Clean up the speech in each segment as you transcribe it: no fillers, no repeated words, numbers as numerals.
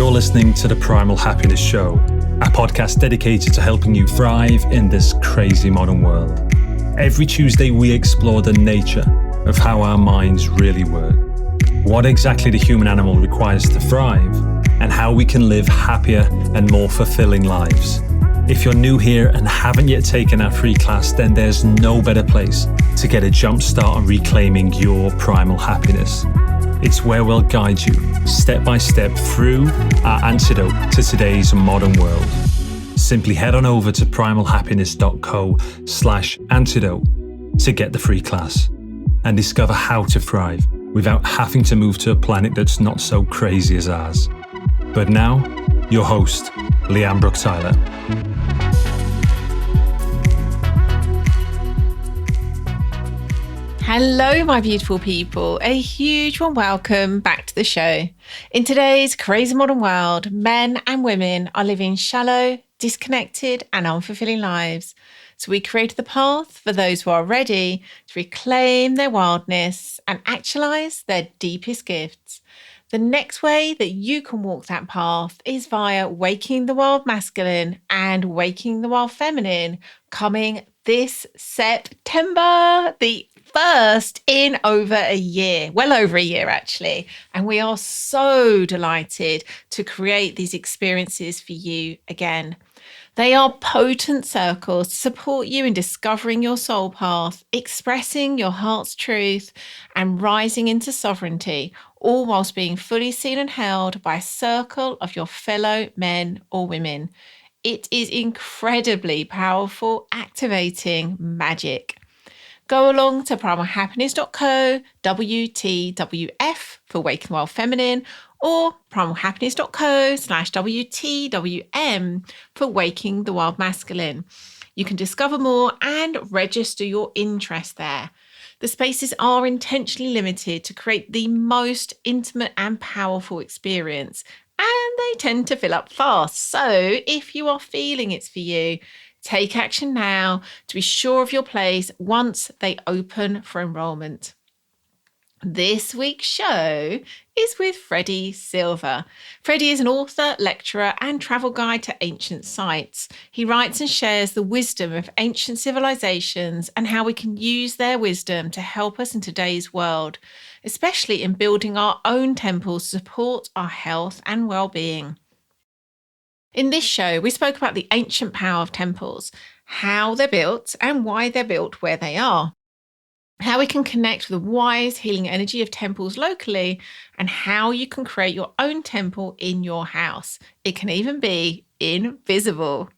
You're listening to the Primal Happiness Show, a podcast dedicated to helping you thrive in this crazy modern world. Every Tuesday, we explore the nature of how our minds really work, what exactly the human animal requires to thrive, and how we can live happier and more fulfilling lives. If you're new here and haven't yet taken our free class, then there's no better place to get a jump start on reclaiming your primal happiness. It's where we'll guide you step by step through our antidote to today's modern world. Simply head on over to primalhappiness.co/antidote to get the free class and discover how to thrive without having to move to a planet that's not so crazy as ours. But now, your host, Leanne Brook-Tyler. Hello, my beautiful people. A huge warm welcome back to the show. In today's crazy modern world, men and women are living shallow, disconnected, and unfulfilling lives. So we created the path for those who are ready to reclaim their wildness and actualize their deepest gifts. The next way that you can walk that path is via Waking the Wild Masculine and Waking the Wild Feminine, coming this September, the first in over a year, well over a year actually. And we are so delighted to create these experiences for you again. They are potent circles to support you in discovering your soul path, expressing your heart's truth, and rising into sovereignty, all whilst being fully seen and held by a circle of your fellow men or women. It is incredibly powerful, activating magic. Go along to primalhappiness.co, WTWF for Waking the Wild Feminine, or primalhappiness.co/WTWM for Waking the Wild Masculine. You can discover more and register your interest there. The spaces are intentionally limited to create the most intimate and powerful experience, and they tend to fill up fast. So if you are feeling it's for you, take action now to be sure of your place once they open for enrollment. This week's show is with Freddy Silva. Freddy is an author, lecturer, and travel guide to ancient sites. He writes and shares the wisdom of ancient civilizations and how we can use their wisdom to help us in today's world, especially in building our own temples to support our health and well-being. In this show, we spoke about the ancient power of temples, how they're built and why they're built where they are, how we can connect with the wise healing energy of temples locally, and how you can create your own temple in your house. It can even be invisible.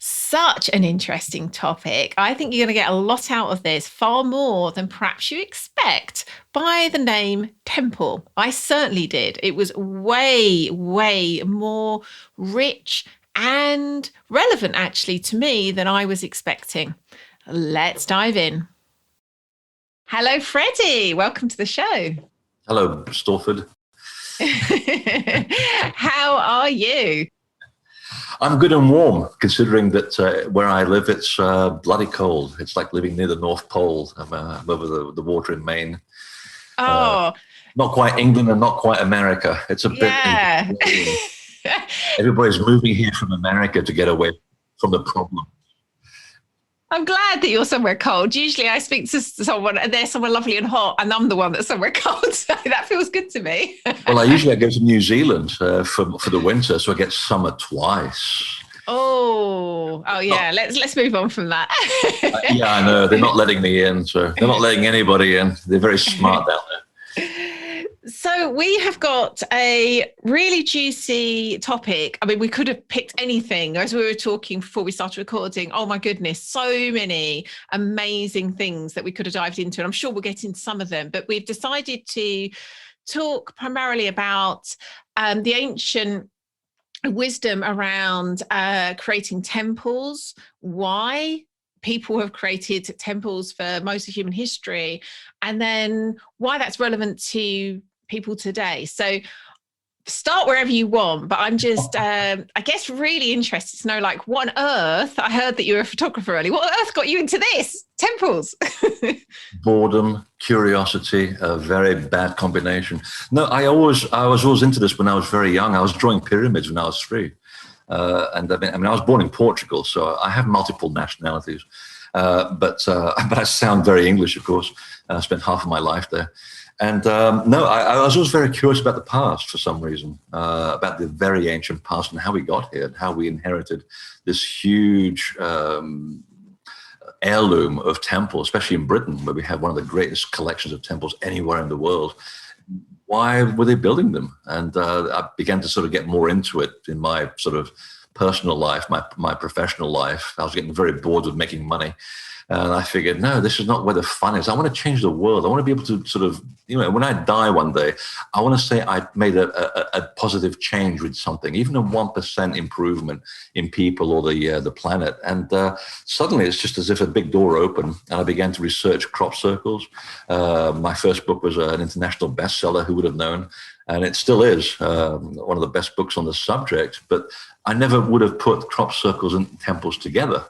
Such an interesting topic. I think you're going to get a lot out of this, far more than perhaps you expect by the name temple. I certainly did. It was way, way more rich and relevant actually to me than I was expecting. Let's dive in. Hello, Freddy. Welcome to the show. Hello, Storford. How are you? I'm good and warm, considering that where I live, it's bloody cold. It's like living near the North Pole. I'm over the water in Maine. Oh. Not quite England and not quite America. It's a bit... Everybody's moving here from America to get away from the problem. I'm glad that you're somewhere cold. Usually I speak to someone and they're somewhere lovely and hot and I'm the one that's somewhere cold. So that feels good to me. Well, I usually go to New Zealand for the winter, so I get summer twice. Oh yeah. Let's move on from that. Yeah, I know. They're not letting me in. So they're not letting anybody in. They're very smart down there. So we have got a really juicy topic. I mean, we could have picked anything as we were talking before we started recording. Oh my goodness, so many amazing things that we could have dived into. And I'm sure we'll get into some of them, but we've decided to talk primarily about the ancient wisdom around creating temples, why people have created temples for most of human history, and then why that's relevant to people today. So start wherever you want, but I'm just, I guess, really interested to know, like, what on earth, I heard that you were a photographer earlier, what on earth got you into this? Temples? Boredom, curiosity, a very bad combination. No, I was always into this when I was very young. I was drawing pyramids when I was 3. And I mean, I was born in Portugal, so I have multiple nationalities. But I sound very English, of course. I spent half of my life there. And no, I was always very curious about the past for some reason, about the very ancient past and how we got here and how we inherited this huge heirloom of temples, especially in Britain, where we have one of the greatest collections of temples anywhere in the world. Why were they building them? And I began to sort of get more into it in my sort of personal life, my professional life. I was getting very bored of making money. And I figured, no, this is not where the fun is. I want to change the world. I want to be able to sort of, when I die one day, I want to say I made a positive change with something, even a 1% improvement in people or the planet. And suddenly it's just as if a big door opened, and I began to research crop circles. My first book was an international bestseller, who would have known? And it still is one of the best books on the subject. But I never would have put crop circles and temples together.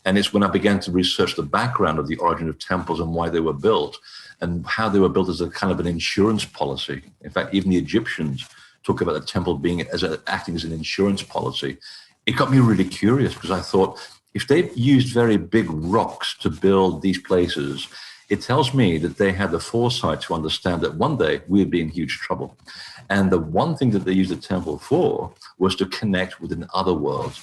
And it's when I began to research the background of the origin of temples and why they were built and how they were built as a kind of an insurance policy. In fact, even the Egyptians talk about the temple being acting as an insurance policy. It got me really curious because I thought, if they used very big rocks to build these places, it tells me that they had the foresight to understand that one day we would be in huge trouble. And the one thing that they used the temple for was to connect with an other world.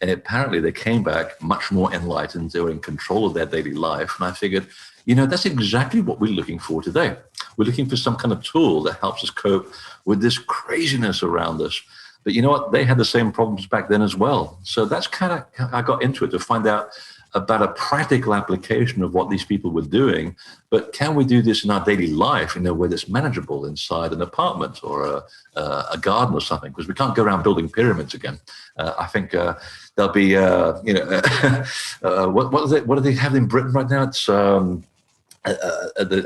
And apparently they came back much more enlightened. They were in control of their daily life. And I figured, that's exactly what we're looking for today. We're looking for some kind of tool that helps us cope with this craziness around us. But you know what? They had the same problems back then as well. So that's kind of how I got into it, to find out about a practical application of what these people were doing. But can we do this in our daily life in a way that's manageable inside an apartment or a garden or something? Because we can't go around building pyramids again. I think there'll be, what do they have in Britain right now? It's the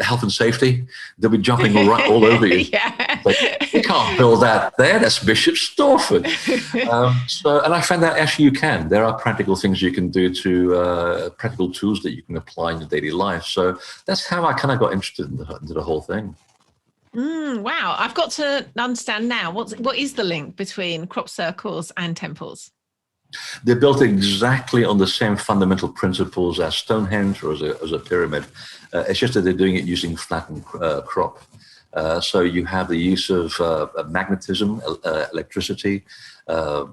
health and safety. They'll be jumping all over you. Yeah. Like, you can't build that there. That's Bishop Stortford. And I found out actually you can. There are practical things you can do practical tools that you can apply in your daily life. So that's how I kind of got interested into the whole thing. Wow. I've got to understand now, what is the link between crop circles and temples? They're built exactly on the same fundamental principles as Stonehenge or as a pyramid. It's just that they're doing it using flattened crop. So you have the use of magnetism, electricity,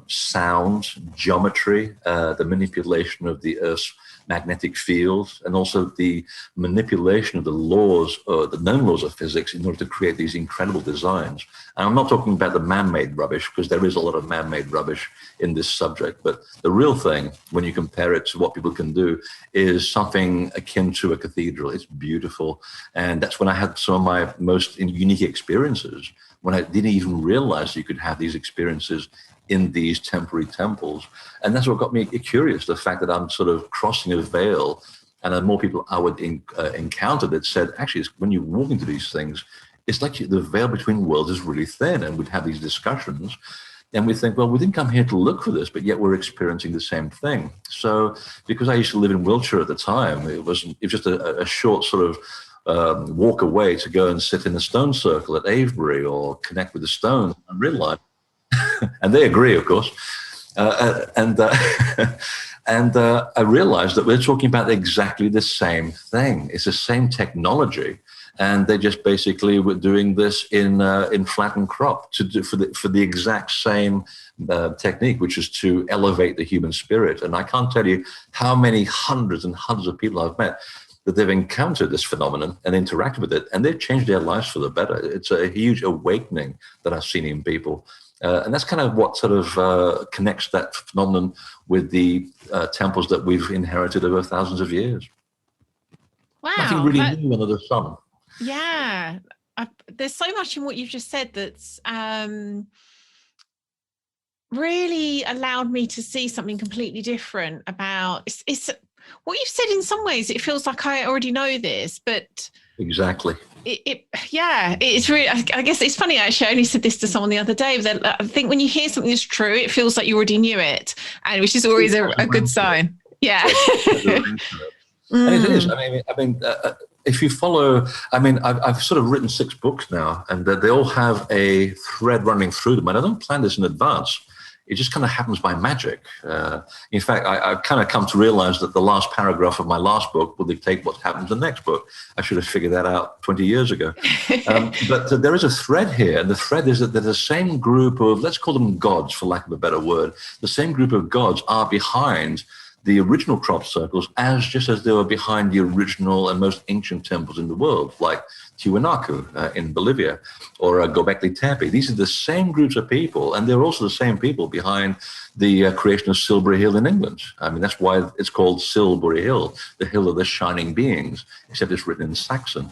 sound, geometry, the manipulation of the Earth's magnetic field, and also the manipulation of the laws, the known laws of physics, in order to create these incredible designs. And I'm not talking about the man-made rubbish, because there is a lot of man-made rubbish in this subject. But the real thing, when you compare it to what people can do, is something akin to a cathedral. It's beautiful. And that's when I had some of my most unique experiences, when I didn't even realize you could have these experiences in these temporary temples. And that's what got me curious, the fact that I'm sort of crossing a veil, and the more people I would encounter that said, actually, when you walk into these things, it's like the veil between worlds is really thin. And we'd have these discussions, and we think, well, we didn't come here to look for this, but yet we're experiencing the same thing. So because I used to live in Wiltshire at the time, it was just a short sort of walk away to go and sit in a stone circle at Avery or connect with the stone and realize, and they agree, of course. And I realized that we're talking about exactly the same thing. It's the same technology, and they just basically were doing this in flattened crop for the exact same technique, which is to elevate the human spirit. And I can't tell you how many hundreds and hundreds of people I've met that they've encountered this phenomenon and interacted with it, and they've changed their lives for the better. It's a huge awakening that I've seen in people. And that's kind of what sort of connects that phenomenon with the temples that we've inherited over thousands of years. Wow. Nothing really new under the sun. Yeah. There's so much in what you've just said that's really allowed me to see something completely different about it's What you've said, in some ways, it feels like I already know this, but Exactly. It's really, I guess it's funny, actually. I only said this to someone the other day, that I think when you hear something that's true, it feels like you already knew it, and which is always a good sign. Yeah. And it is. If you follow, I've sort of written 6 books now, and they all have a thread running through them. And I don't plan this in advance. It just kind of happens by magic. In fact, I've kind of come to realize that the last paragraph of my last book will dictate what happens in the next book. I should have figured that out 20 years ago. But there is a thread here, and the thread is that there's the same group of, let's call them gods, for lack of a better word, the same group of gods are behind the original crop circles, just as they were behind the original and most ancient temples in the world, like Tiwanaku in Bolivia, or Göbekli Tepe. These are the same groups of people, and they're also the same people behind the creation of Silbury Hill in England. That's why it's called Silbury Hill, the Hill of the Shining Beings, except it's written in Saxon.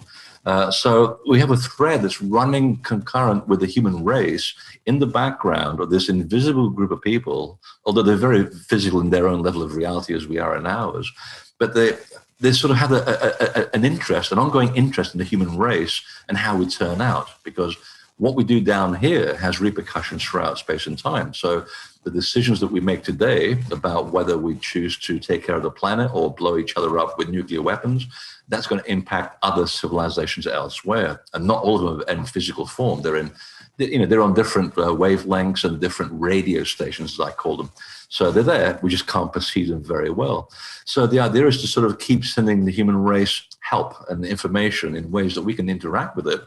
So we have a thread that's running concurrent with the human race in the background of this invisible group of people, although they're very physical in their own level of reality as we are in ours. But they sort of have an ongoing interest in the human race and how we turn out, because what we do down here has repercussions throughout space and time. So the decisions that we make today about whether we choose to take care of the planet or blow each other up with nuclear weapons, that's going to impact other civilizations elsewhere. And not all of them are in physical form. They're on different wavelengths and different radio stations, as I call them. So they're there. We just can't perceive them very well. So the idea is to sort of keep sending the human race help and information in ways that we can interact with it,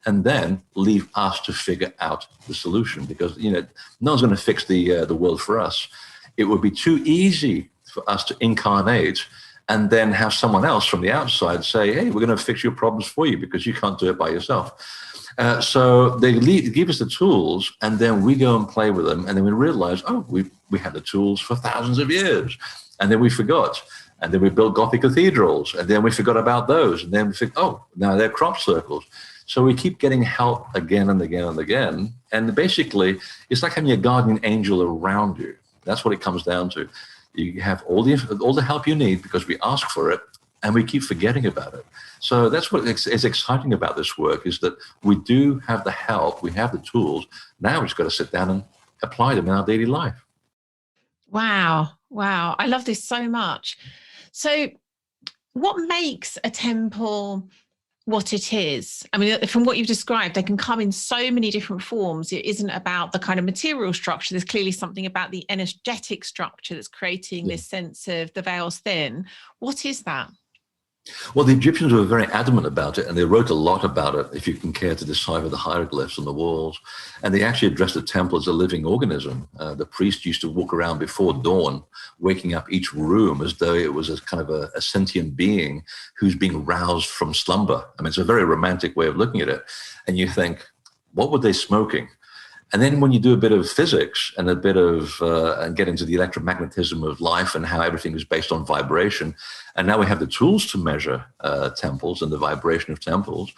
and then leave us to figure out the solution. Because no one's going to fix the world for us. It would be too easy for us to incarnate and then have someone else from the outside say, hey, we're going to fix your problems for you because you can't do it by yourself. So they give us the tools, and then we go and play with them, and then we realize, we had the tools for thousands of years, and then we forgot. And then we built Gothic cathedrals, and then we forgot about those, and then we think, now they're crop circles. So we keep getting help again and again and again, and basically it's like having a guardian angel around you. That's what it comes down to. You have all the help you need because we ask for it, and we keep forgetting about it. So that's what is exciting about this work, is that we do have the help, we have the tools. Now we've just got to sit down and apply them in our daily life. Wow. I love this so much. So what makes a temple what it is? From what you've described, they can come in so many different forms. It isn't about the kind of material structure. There's clearly something about the energetic structure that's creating this sense of the veil's thin. What is that? Well, the Egyptians were very adamant about it, and they wrote a lot about it, if you can care to decipher the hieroglyphs on the walls. And they actually addressed the temple as a living organism. The priest used to walk around before dawn, waking up each room as though it was a kind of a sentient being who's being roused from slumber. It's a very romantic way of looking at it. And you think, what were they smoking? And then when you do a bit of physics and a bit of and get into the electromagnetism of life and how everything is based on vibration, and now we have the tools to measure temples and the vibration of temples,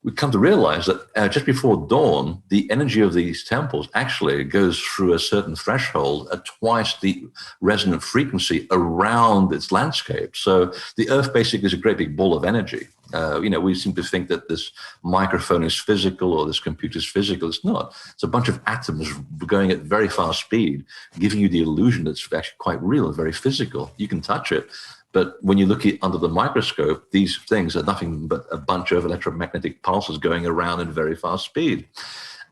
we come to realize that just before dawn, the energy of these temples actually goes through a certain threshold at twice the resonant frequency around its landscape. So the Earth basically is a great big ball of energy. We seem to think that this microphone is physical or this computer is physical. It's not. It's a bunch of atoms going at very fast speed, giving you the illusion that it's actually quite real and very physical. You can touch it. But when you look at under the microscope, these things are nothing but a bunch of electromagnetic pulses going around at very fast speed.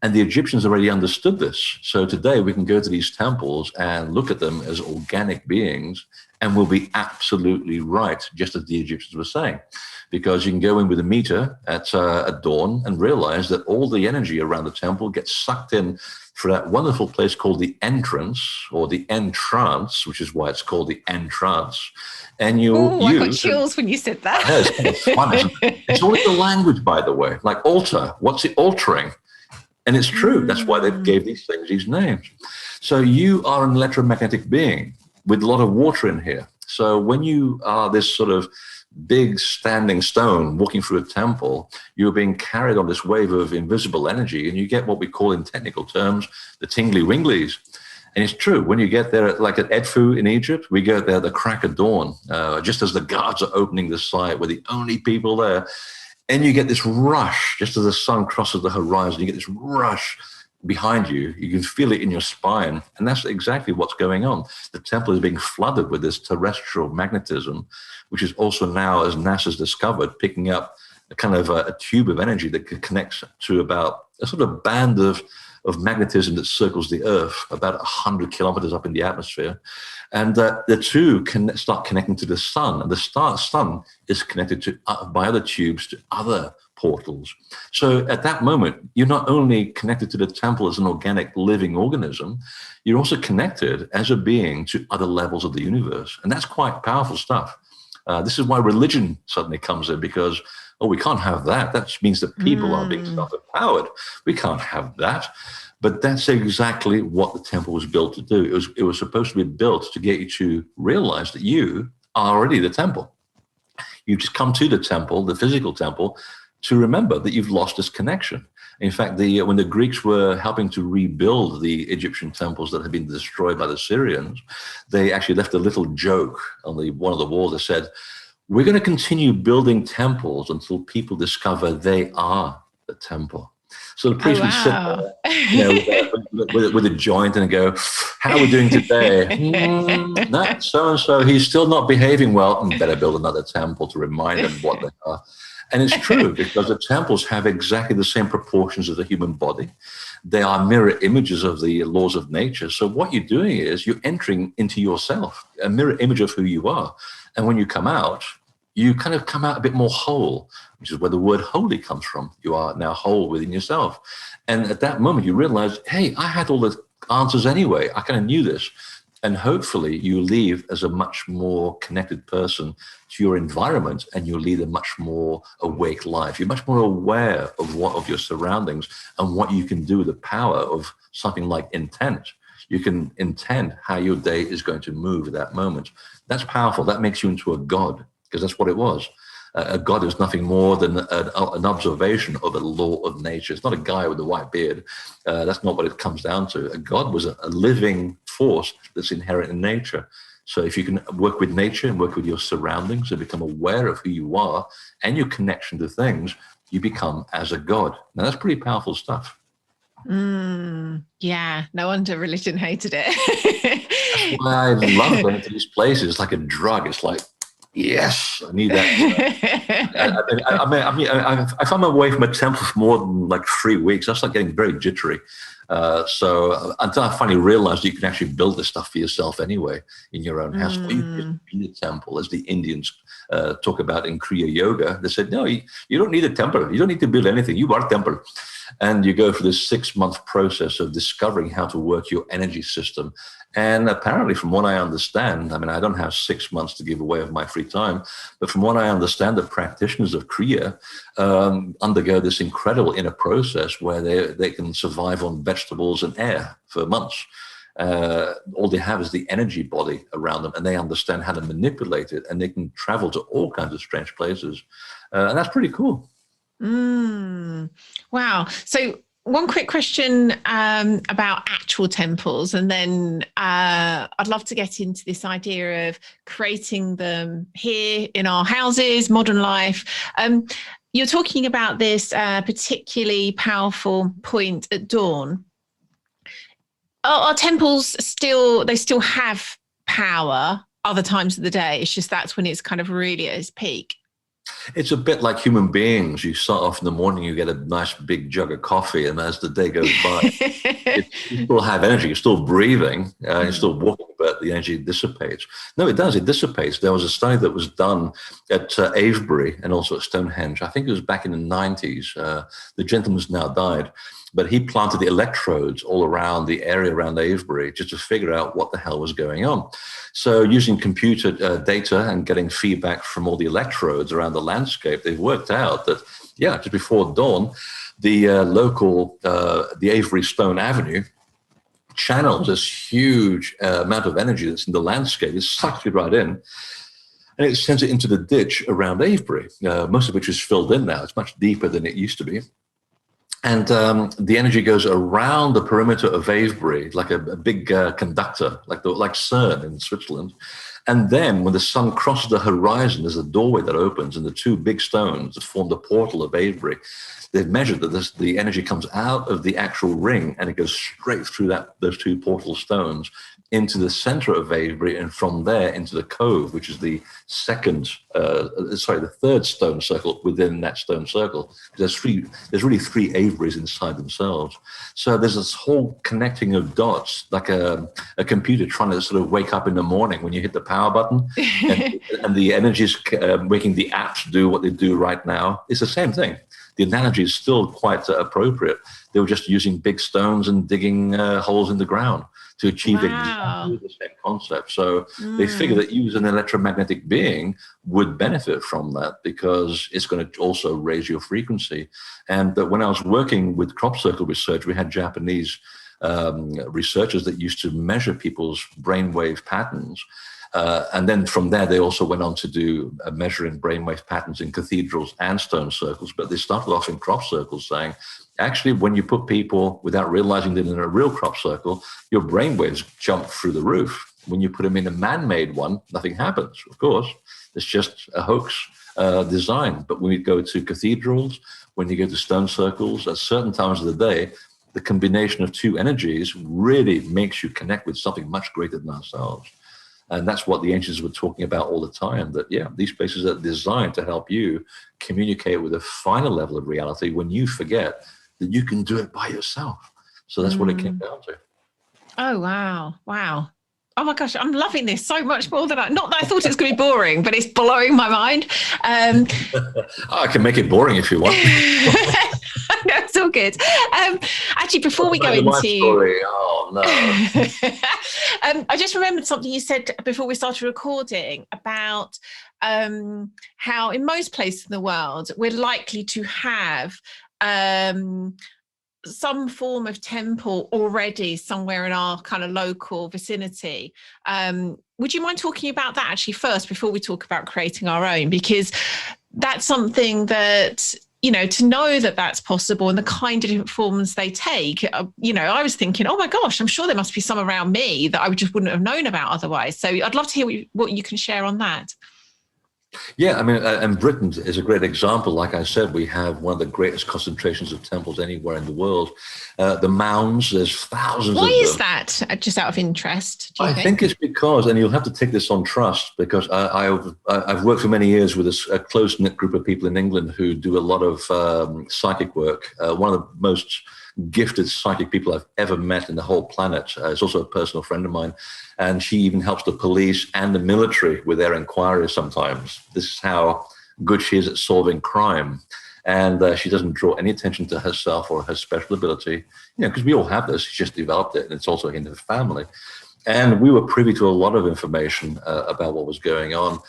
And the Egyptians already understood this. So today we can go to these temples and look at them as organic beings, and we'll be absolutely right, just as the Egyptians were saying. Because you can go in with a meter at dawn and realize that all the energy around the temple gets sucked in for that wonderful place called the entrance, or the entrance, which is why it's called the entrance. And I got chills when you said that. It's fun, isn't it? It's all in the language, by the way. Like altar, what's it altering? And it's true. That's why they gave these things these names. So you are an electromagnetic being with a lot of water in here. So when you are this sort of big standing stone walking through a temple, you're being carried on this wave of invisible energy, and you get what we call in technical terms the tingly winglies. And it's true, when you get there, like at Edfu in Egypt, we go there at the crack of dawn, just as the guards are opening the site, we're the only people there. And you get this rush, just as the sun crosses the horizon, you get this rush behind you. You can feel it in your spine. And that's exactly what's going on. The temple is being flooded with this terrestrial magnetism, which is also now, as NASA's discovered, picking up a kind of a tube of energy that connects to about a sort of band of magnetism that circles the Earth, about 100 kilometers up in the atmosphere. And the two can start connecting to the sun. And the sun is connected to by other tubes to other portals. So at that moment, you're not only connected to the temple as an organic living organism, you're also connected as a being to other levels of the universe. And that's quite powerful stuff. This is why religion suddenly comes in, because, oh, we can't have that. That means that people are being self-empowered. We can't have that. But that's exactly what the temple was built to do. It was supposed to be built to get you to realize that you are already the temple. You just come to the temple, the physical temple, to remember that you've lost this connection. In fact, when the Greeks were helping to rebuild the Egyptian temples that had been destroyed by the Syrians, they actually left a little joke on one of the walls that said, "We're going to continue building temples until people discover they are the temple." So the priest would sit there, with a joint and go, "How are we doing today?" No, so-and-so, he's still not behaving well. Better build another temple to remind them what they are. And it's true, because the temples have exactly the same proportions as the human body. They are mirror images of the laws of nature. So what you're doing is you're entering into yourself, a mirror image of who you are. And when you come out, you kind of come out a bit more whole, which is where the word holy comes from. You are now whole within yourself. And at that moment, you realize, hey, I had all the answers anyway. I kind of knew this. And hopefully you leave as a much more connected person to your environment, and you lead a much more awake life. You're much more aware of your surroundings and what you can do with the power of something like intent. You can intend how your day is going to move at that moment. That's powerful. That makes you into a god, because that's what it was. A god is nothing more than an observation of a law of nature. It's not a guy with a white beard. That's not what it comes down to. A god was a living force that's inherent in nature. So if you can work with nature and work with your surroundings and become aware of who you are and your connection to things, you become as a god. Now, that's pretty powerful stuff. Yeah, no wonder religion hated it. That's why I love going to these places. It's like a drug. It's like, yes, I need that. If I'm away from a temple for more than like 3 weeks, I start getting very jittery. So until I finally realized you can actually build this stuff for yourself anyway in your own house. Or you can just be a temple, as the Indians talk about in Kriya Yoga. They said, no, you don't need a temple. You don't need to build anything. You are a temple. And you go through this 6-month process of discovering how to work your energy system. And apparently, from what I understand, I mean, I don't have 6 months to give away of my free time, but from what I understand, the practitioners of Kriya undergo this incredible inner process where they can survive on vegetables and air for months. All they have is the energy body around them, and they understand how to manipulate it, and they can travel to all kinds of strange places. And that's pretty cool. Wow. So one quick question about actual temples, and then I'd love to get into this idea of creating them here in our houses, modern life. You're talking about this particularly powerful point at dawn. Are temples still have power other times of the day? It's just that's when it's kind of really at its peak. It's a bit like human beings. You start off in the morning, you get a nice big jug of coffee, and as the day goes by, you still have energy. You're still breathing, you're still walking, but the energy dissipates. No, it does. It dissipates. There was a study that was done at Avery and also at Stonehenge. I think it was back in the 90s. The gentleman's now died, but he planted the electrodes all around the area around Avery just to figure out what the hell was going on. So using computer data and getting feedback from all the electrodes around the landscape, they've worked out that, yeah, just before dawn, the local, the Avery Stone Avenue channels this huge amount of energy that's in the landscape. It sucks it right in, and it sends it into the ditch around Avery, most of which is filled in now. It's much deeper than it used to be. And the energy goes around the perimeter of Avery like a big conductor, like CERN in Switzerland. And then when the sun crosses the horizon, there's a doorway that opens, and the two big stones that form the portal of Avery, they've measured that the energy comes out of the actual ring and it goes straight through those two portal stones into the center of Avery, and from there into the cove, which is the third stone circle within that stone circle. There's really three Averys inside themselves. So there's this whole connecting of dots, like a computer trying to sort of wake up in the morning when you hit the power button, and the energy is making the apps do what they do right now. It's the same thing. The analogy is still quite appropriate. They were just using big stones and digging holes in the ground to achieve exactly the same concept. So they figure that you as an electromagnetic being would benefit from that because it's going to also raise your frequency. And when I was working with crop circle research, we had Japanese researchers that used to measure people's brainwave patterns. And then from there, they also went on to do measuring brainwave patterns in cathedrals and stone circles. But they started off in crop circles saying, actually, when you put people without realizing that in a real crop circle, your brainwaves jump through the roof. When you put them in a man-made one, nothing happens. Of course, it's just a hoax design. But when you go to cathedrals, when you go to stone circles, at certain times of the day, the combination of two energies really makes you connect with something much greater than ourselves. And that's what the ancients were talking about all the time, that, yeah, these places are designed to help you communicate with a finer level of reality when you forget that you can do it by yourself. So that's what it came down to. Oh, wow. Wow. Oh my gosh, I'm loving this so much more than not that I thought it was going to be boring, but it's blowing my mind. I can make it boring if you want. No, it's all good. Actually, before we go into story. Oh no. I just remembered something you said before we started recording about how in most places in the world we're likely to have some form of temple already somewhere in our kind of local vicinity. Would you mind talking about that actually first before we talk about creating our own? Because that's something that, you know, to know that that's possible and the kind of different forms they take, you know, I was thinking, oh my gosh, I'm sure there must be some around me that I just wouldn't have known about otherwise. So I'd love to hear what you can share on that. Yeah, I mean, and Britain is a great example. Like I said, we have one of the greatest concentrations of temples anywhere in the world. The mounds, there's thousands of them. Why is that, just out of interest, do you think it's because, and you'll have to take this on trust, because I've worked for many years with a close-knit group of people in England who do a lot of psychic work. One of the most gifted psychic people I've ever met in the whole planet. Is also a personal friend of mine. And she even helps the police and the military with their inquiries sometimes. This is how good she is at solving crime. And she doesn't draw any attention to herself or her special ability, you know, because we all have this. She just developed it, and it's also in her family. And we were privy to a lot of information about what was going on.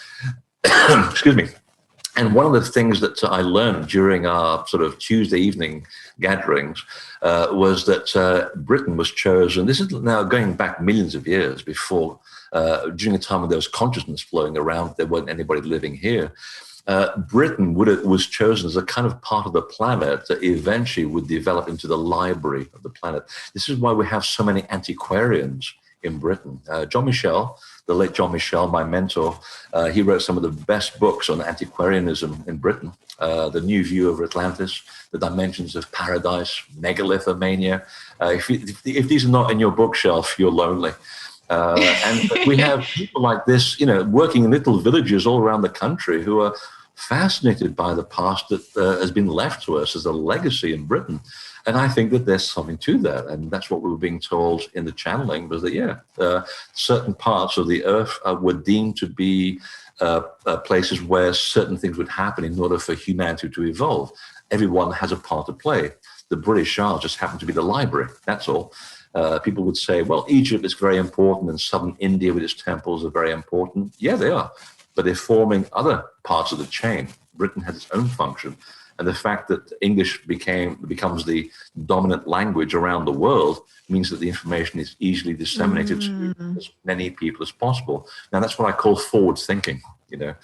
Excuse me. And one of the things that I learned during our sort of Tuesday evening gatherings was that Britain was chosen. This is now going back millions of years before, during a time when there was consciousness flowing around, there wasn't anybody living here. Britain was chosen as a kind of part of the planet that eventually would develop into the library of the planet. This is why we have so many antiquarians in Britain. John Michel, the late John Michel, my mentor, he wrote some of the best books on antiquarianism in Britain. The New View over Atlantis, The Dimensions of Paradise, Megalithomania. If these are not in your bookshelf, you're lonely. And we have people like this, you know, working in little villages all around the country who are fascinated by the past that has been left to us as a legacy in Britain. And I think that there's something to that. And that's what we were being told in the channeling, was that, certain parts of the earth were deemed to be places where certain things would happen in order for humanity to evolve. Everyone has a part to play. The British Isles just happen to be the library, that's all. People would say, well, Egypt is very important and southern India with its temples are very important. Yeah, they are. But they're forming other parts of the chain. Britain has its own function. And the fact that English becomes the dominant language around the world means that the information is easily disseminated to as many people as possible. Now, that's what I call forward thinking. You know,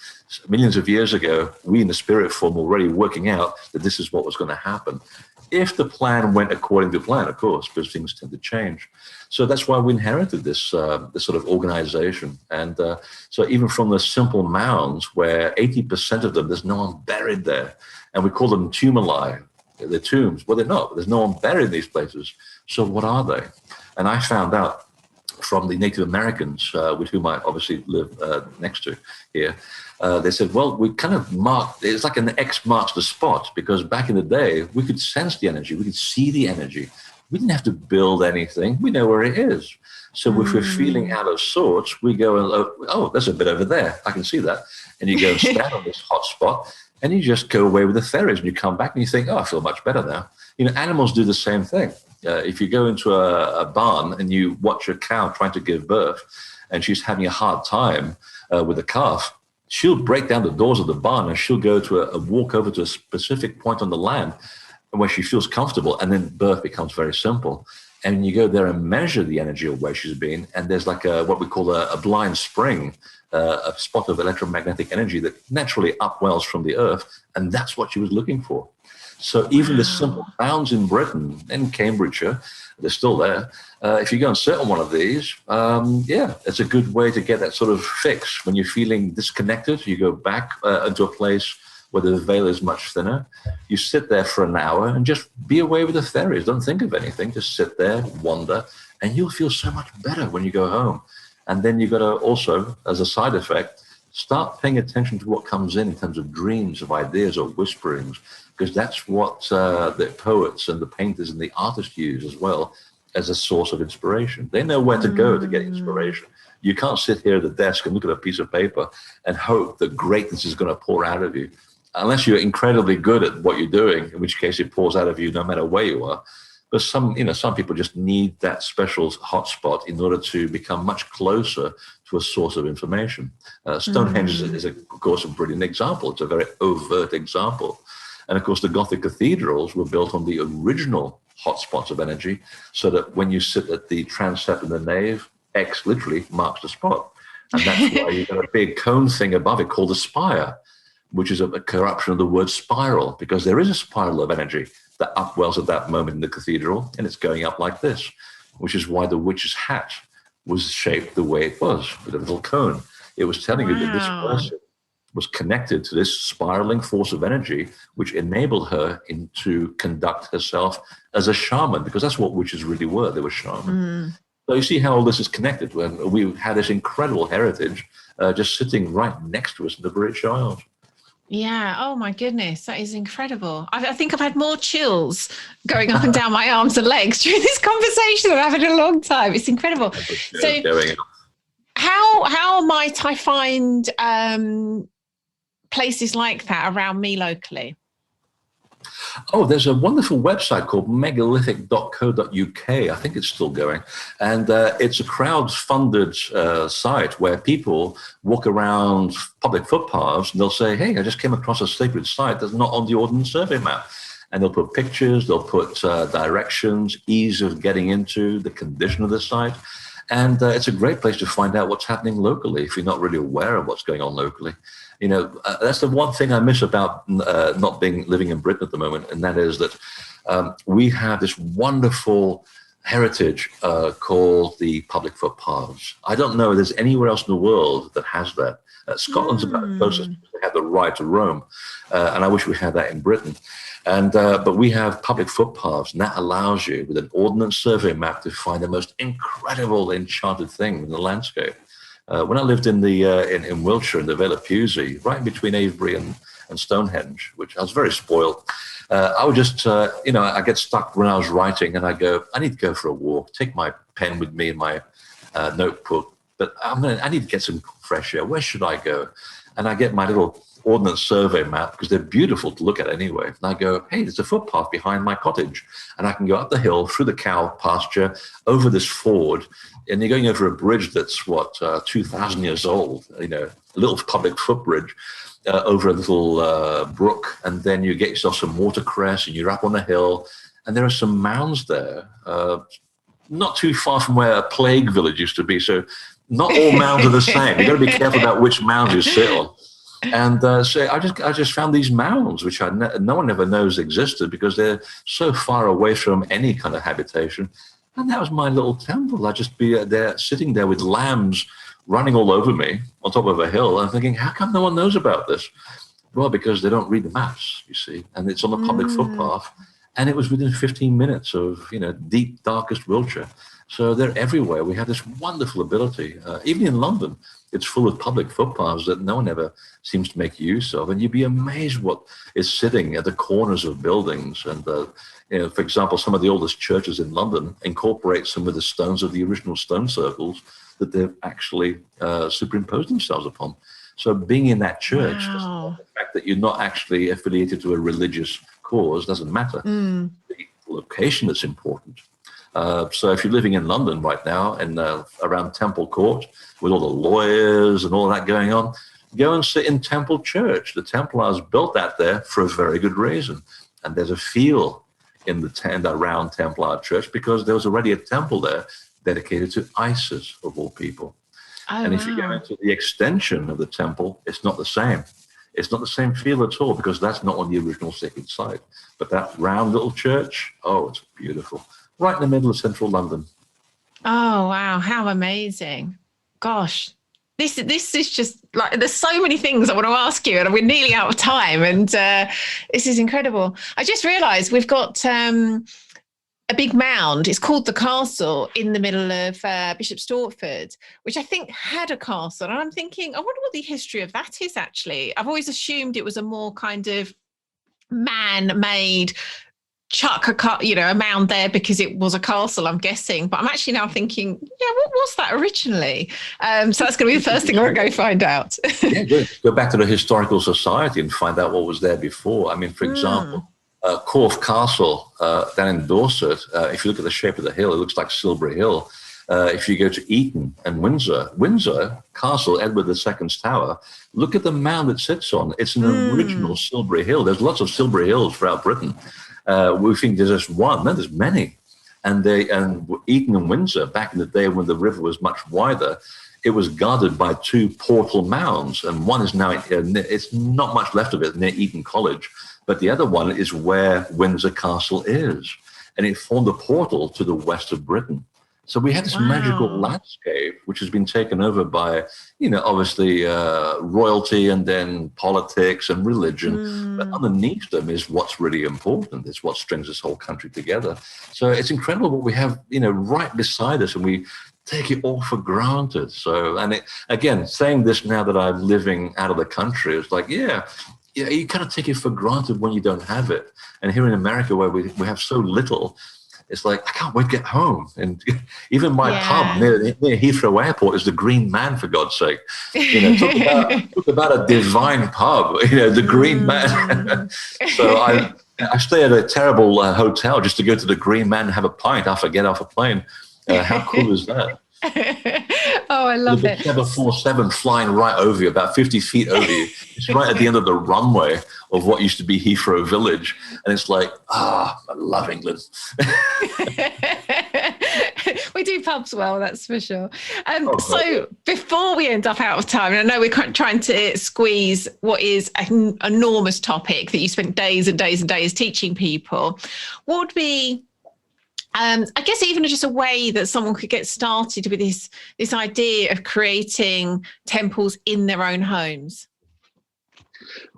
millions of years ago, we in the spirit form were already working out that this is what was going to happen. if the plan went according to plan, of course, because things tend to change. So that's why we inherited this sort of organization. And so even from the simple mounds where 80% of them, there's no one buried there. And we call them tumuli, they're tombs. Well, they're not. There's no one buried in these places. So what are they? And I found out from the Native Americans, with whom I obviously live next to here, they said, well, we kind of marked, it's like an X marks the spot, because back in the day, we could sense the energy, we could see the energy. We didn't have to build anything. We know where it is. So if we're feeling out of sorts, we go and, oh, there's a bit over there. I can see that. And you go and stand on this hot spot, and you just go away with the fairies, and you come back and you think, oh, I feel much better now. You know, animals do the same thing. If you go into a barn and you watch a cow trying to give birth, and she's having a hard time with a calf, she'll break down the doors of the barn and she'll go to a walk over to a specific point on the land where she feels comfortable, and then birth becomes very simple. And you go there and measure the energy of where she's been, and there's like what we call a blind spring, a spot of electromagnetic energy that naturally upwells from the earth, and that's what she was looking for. So even the simple mounds in Britain, in Cambridgeshire, they're still there. If you go and sit on one of these, it's a good way to get that sort of fix. When you're feeling disconnected, you go back into a place where the veil is much thinner. You sit there for an hour and just be away with the fairies. Don't think of anything. Just sit there, wander, and you'll feel so much better when you go home. And then you've got to also, as a side effect, start paying attention to what comes in terms of dreams, of ideas, or whisperings, because that's what the poets and the painters and the artists use as well as a source of inspiration. They know where to go to get inspiration. You can't sit here at the desk and look at a piece of paper and hope that greatness is going to pour out of you, unless you're incredibly good at what you're doing, in which case it pours out of you no matter where you are. But some people just need that special hotspot in order to become much closer to a source of information. Stonehenge is, of course, a brilliant example. It's a very overt example. And of course, the Gothic cathedrals were built on the original hotspots of energy, so that when you sit at the transept and the nave, X literally marks the spot. And that's why you've got a big cone thing above it called a spire, which is a corruption of the word spiral, because there is a spiral of energy that upwells at that moment in the cathedral, and it's going up like this, which is why the witch's hat was shaped the way it was, with a little cone. It was telling you that this person was connected to this spiraling force of energy, which enabled her to conduct herself as a shaman, because that's what witches really were. They were shaman. So you see how all this is connected, when we had this incredible heritage just sitting right next to us in the British Isles. Yeah. Oh my goodness. That is incredible. I think I've had more chills going up and down my arms and legs during this conversation than I've had in a long time. It's incredible. So how might I find places like that around me locally? Oh, there's a wonderful website called megalithic.co.uk. I think it's still going. And it's a crowd-funded site where people walk around public footpaths and they'll say, hey, I just came across a sacred site that's not on the Ordnance Survey map. And they'll put pictures, they'll put directions, ease of getting into, the condition of the site. And it's a great place to find out what's happening locally if you're not really aware of what's going on locally. You know, that's the one thing I miss about living in Britain at the moment, and that is that we have this wonderful heritage called the public footpaths. I don't know if there's anywhere else in the world that has that. Scotland's about the closest. They have the right to roam, and I wish we had that in Britain. And but we have public footpaths, and that allows you, with an Ordnance Survey map, to find the most incredible, enchanted thing in the landscape. When I lived in Wiltshire, in the Vale of Pewsey, right between Avery and Stonehenge, which I was very spoiled, I would just, I get stuck when I was writing, and I go, I need to go for a walk, take my pen with me and my notebook, but I need to get some fresh air. Where should I go? And I get my little Ordnance Survey map, because they're beautiful to look at anyway. And I go, hey, there's a footpath behind my cottage, and I can go up the hill through the cow pasture over this ford, and you're going over a bridge that's 2,000 years old, a little public footbridge over a little brook, and then you get yourself some watercress, and you're up on the hill, and there are some mounds there, not too far from where a plague village used to be. So not all mounds are the same. You've got to be careful about which mound you sit on. And so I just found these mounds, which no one ever knows existed because they're so far away from any kind of habitation. And that was my little temple. I'd just be there, sitting there with lambs running all over me on top of a hill. And thinking, how come no one knows about this? Well, because they don't read the maps, you see. And it's on the public footpath. And it was within 15 minutes of, deep, darkest Wiltshire. So they're everywhere. We have this wonderful ability. Even in London, it's full of public footpaths that no one ever seems to make use of. And you'd be amazed what is sitting at the corners of buildings. And, for example, some of the oldest churches in London incorporate some of the stones of the original stone circles that they've actually superimposed themselves upon. So being in that church, the fact that you're not actually affiliated to a religious cause doesn't matter. The location is important. So if you're living in London right now and around Temple Court with all the lawyers and all that going on, go and sit in Temple Church. The Templars built that there for a very good reason. And there's a feel in the tent around Templar Church because there was already a temple there dedicated to Isis, of all people. And if you go into the extension of the temple, it's not the same. It's not the same feel at all because that's not on the original sacred site. But that round little church, oh, it's beautiful. Right in the middle of central London. Oh, wow. How amazing. Gosh, this is just like, there's so many things I want to ask you and we're nearly out of time. And this is incredible. I just realized we've got a big mound. It's called the Castle in the middle of Bishop Stortford, which I think had a castle. And I'm thinking, I wonder what the history of that is actually. I've always assumed it was a more kind of man-made chuck a mound there because it was a castle, I'm guessing. But I'm actually now thinking, what was that originally? So that's going to be the first thing I'm going to go find out. Yeah, good. Go back to the Historical Society and find out what was there before. I mean, for example, Corfe Castle down in Dorset, if you look at the shape of the hill, it looks like Silbury Hill. If you go to Eton and Windsor Castle, Edward II's tower, look at the mound it sits on. It's an original Silbury Hill. There's lots of Silbury Hills throughout Britain. We think there's just one. No, there's many. And Eton and Windsor, back in the day when the river was much wider, it was guarded by two portal mounds. And one is now, it's not much left of it near Eton College, but the other one is where Windsor Castle is. And it formed a portal to the west of Britain. So we have this magical landscape, which has been taken over by, obviously royalty and then politics and religion. But underneath them is what's really important. It's what strings this whole country together. So it's incredible what we have, right beside us, and we take it all for granted. So, and again, saying this now that I'm living out of the country, it's like, you kind of take it for granted when you don't have it. And here in America, where we have so little, it's like, I can't wait to get home. And even my pub near Heathrow Airport is the Green Man, for God's sake. Talk about a divine pub, the Green Man. So I stay at a terrible hotel just to go to the Green Man and have a pint after I get off a plane. How cool is that? Oh, I love it. 747 flying right over you, about 50 feet over you. It's right at the end of the runway of what used to be Heathrow Village. And it's like, I love England. We do pubs well, that's for sure. So before we end up out of time, and I know we're trying to squeeze what is an enormous topic that you spent days and days and days teaching people, what would be, I guess, even just a way that someone could get started with this idea of creating temples in their own homes?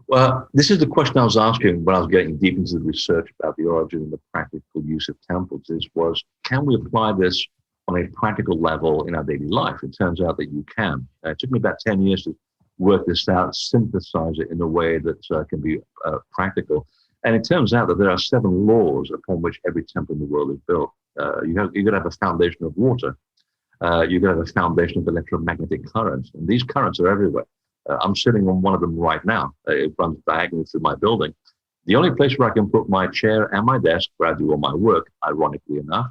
Well, this is the question I was asking when I was getting deep into the research about the origin and the practical use of temples, was can we apply this on a practical level in our daily life? It turns out that you can. It took me about 10 years to work this out, synthesize it in a way that can be practical. And it turns out that there are 7 laws upon which every temple in the world is built. You've got to have a foundation of water. You've got to have a foundation of electromagnetic currents. And these currents are everywhere. I'm sitting on one of them right now. It runs diagonally through my building. The only place where I can put my chair and my desk, where I do all my work, ironically enough,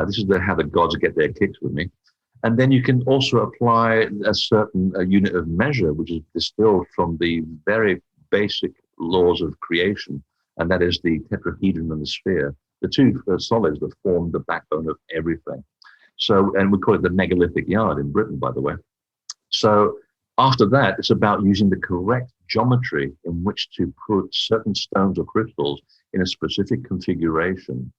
this is how the gods get their kicks with me. And then you can also apply a certain unit of measure, which is distilled from the very basic laws of creation, and that is the tetrahedron and the sphere, the two solids that form the backbone of everything. So, and we call it the megalithic yard in Britain, by the way. So After that, it's about using the correct geometry in which to put certain stones or crystals in a specific configuration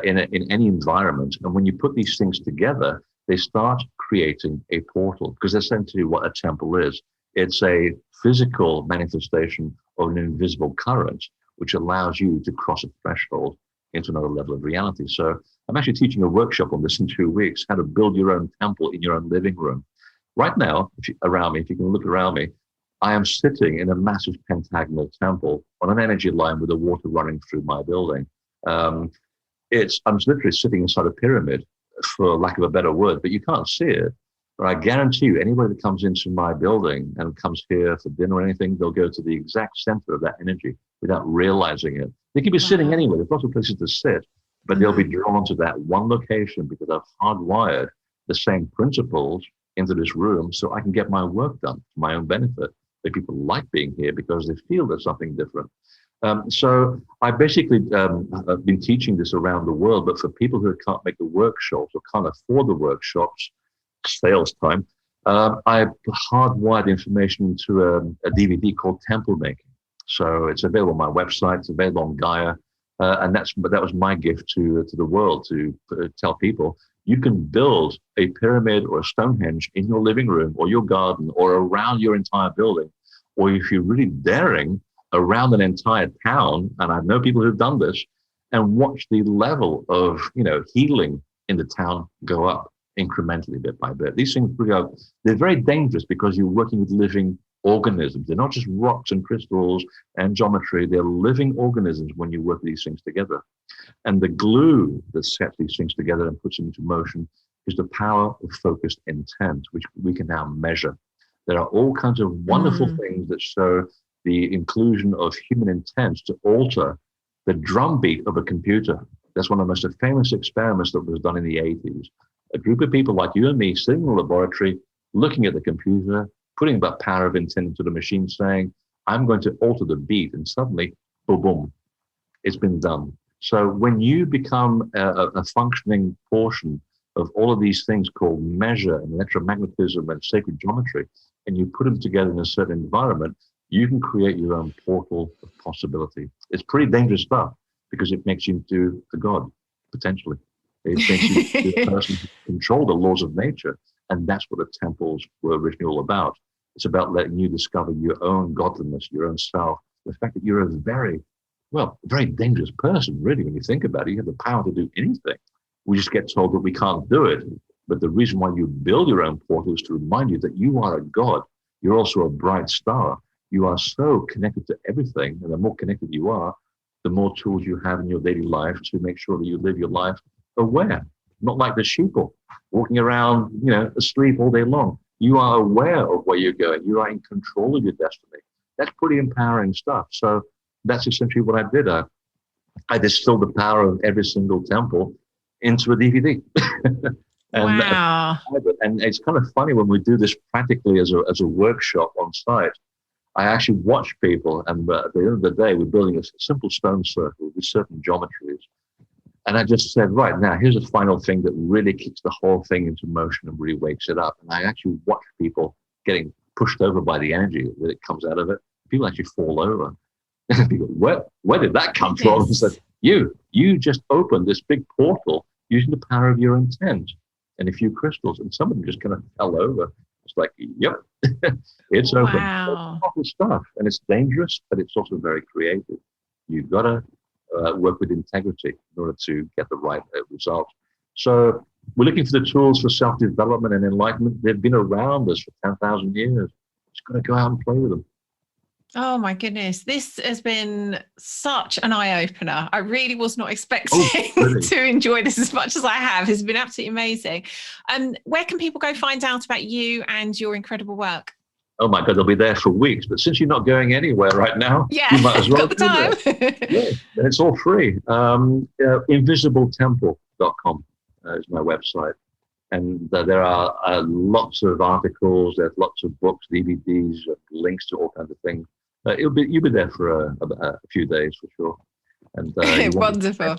in any environment. And when you put these things together, they start creating a portal, because essentially what a temple is, it's a physical manifestation of an invisible current, which allows you to cross a threshold into another level of reality. So I'm actually teaching a workshop on this in 2 weeks, how to build your own temple in your own living room. Right now, if you can look around me, I am sitting in a massive pentagonal temple on an energy line with the water running through my building. I'm literally sitting inside a pyramid, for lack of a better word, but you can't see it. But I guarantee you, anybody that comes into my building and comes here for dinner or anything, they'll go to the exact center of that energy without realizing it. They could be sitting anywhere. There's lots of places to sit, but they'll be drawn to that one location because I've hardwired the same principles into this room so I can get my work done for my own benefit. That people like being here because they feel there's something different. So I basically have been teaching this around the world, but for people who can't make the workshops or can't afford the workshops, sales time, I hardwired information into a DVD called Temple Making. So it's available on my website, it's available on Gaia, and that was my gift to the world, to tell people you can build a pyramid or a Stonehenge in your living room or your garden or around your entire building, or if you're really daring, around an entire town. And I know people who've done this, and watch the level of healing in the town go up incrementally, bit by bit. These things they're very dangerous because you're working with living organisms. They're not just rocks and crystals and geometry. They're living organisms when you work these things together. And the glue that sets these things together and puts them into motion is the power of focused intent, which we can now measure. There are all kinds of wonderful things that show the inclusion of human intent to alter the drumbeat of a computer. That's one of the most famous experiments that was done in the 80s. A group of people like you and me sitting in the laboratory, looking at the computer, putting that power of intent into the machine, saying, I'm going to alter the beat, and suddenly, boom, boom, it's been done. So when you become a functioning portion of all of these things called measure and electromagnetism and sacred geometry, and you put them together in a certain environment, you can create your own portal of possibility. It's pretty dangerous stuff because it makes you into a god, potentially. It makes you the person who control the laws of nature. And that's what the temples were originally all about. It's about letting you discover your own godliness, your own self, the fact that you're a very dangerous person, really, when you think about it. You have the power to do anything. We just get told that we can't do it. But the reason why you build your own portal is to remind you that you are a god. You're also a bright star. You are so connected to everything. And the more connected you are, the more tools you have in your daily life to make sure that you live your life aware, not like the sheeple walking around, asleep all day long. You are aware of where you're going. You are in control of your destiny. That's pretty empowering stuff. So that's essentially what I did. I distilled the power of every single temple into a DVD. Wow. And it's kind of funny when we do this practically as a workshop on site. I actually watch people, and at the end of the day, we're building a simple stone circle with certain geometries. And I just said, right, now, here's a final thing that really kicks the whole thing into motion and really wakes it up. And I actually watch people getting pushed over by the energy that it comes out of it. People actually fall over. And people, where did that come from? And said, you just opened this big portal using the power of your intent and a few crystals. And some of them just kind of fell over. It's like, yep, it's open. Wow. It's awful stuff. And it's dangerous, but it's also very creative. You've got to work with integrity in order to get the right result. So we're looking for the tools for self-development and enlightenment. They've been around us for 10,000 years. Just got to go out and play with them. Oh my goodness. This has been such an eye-opener. I really was not expecting to enjoy this as much as I have. It's been absolutely amazing. Where can people go find out about you and your incredible work? Oh my God, they'll be there for weeks. But since you're not going anywhere right now, you might as well got the time. Yeah, and it's all free. Invisibletemple.com is my website. And there are lots of articles, there's lots of books, DVDs, links to all kinds of things. You'll be there for a few days for sure. And wonderful.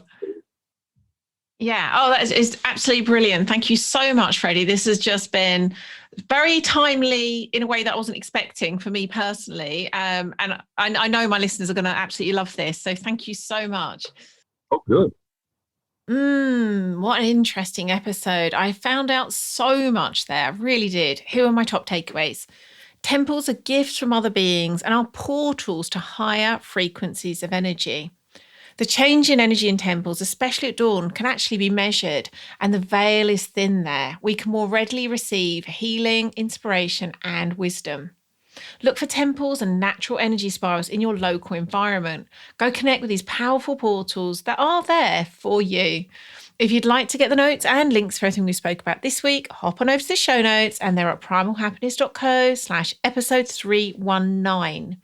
Yeah. Oh, that is absolutely brilliant. Thank you so much, Freddie. This has just been Very timely in a way that I wasn't expecting for me personally. And I know my listeners are going to absolutely love this. So thank you so much. Oh, good. What an interesting episode. I found out so much there. I really did. Here are my top takeaways. Temples are gifts from other beings and are portals to higher frequencies of energy. The change in energy in temples, especially at dawn, can actually be measured, and the veil is thin there. We can more readily receive healing, inspiration, and wisdom. Look for temples and natural energy spirals in your local environment. Go connect with these powerful portals that are there for you. If you'd like to get the notes and links for everything we spoke about this week, hop on over to the show notes, and they're at primalhappiness.co/episode 319.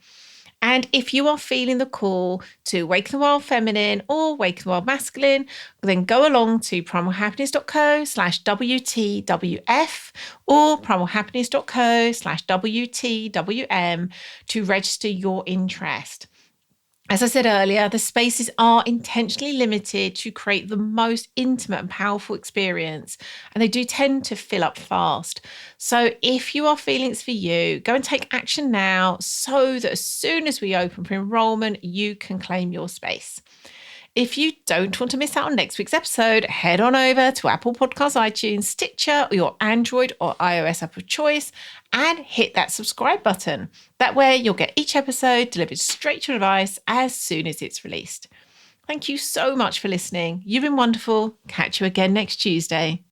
And if you are feeling the call to Wake the Wild Feminine or Wake the Wild Masculine, then go along to primalhappiness.co/WTWF or primalhappiness.co/WTWM to register your interest. As I said earlier, the spaces are intentionally limited to create the most intimate and powerful experience, and they do tend to fill up fast. So if you are feeling it's for you, go and take action now so that as soon as we open for enrollment, you can claim your space. If you don't want to miss out on next week's episode, head on over to Apple Podcasts, iTunes, Stitcher, or your Android or iOS app of choice and hit that subscribe button. That way you'll get each episode delivered straight to your device as soon as it's released. Thank you so much for listening. You've been wonderful. Catch you again next Tuesday.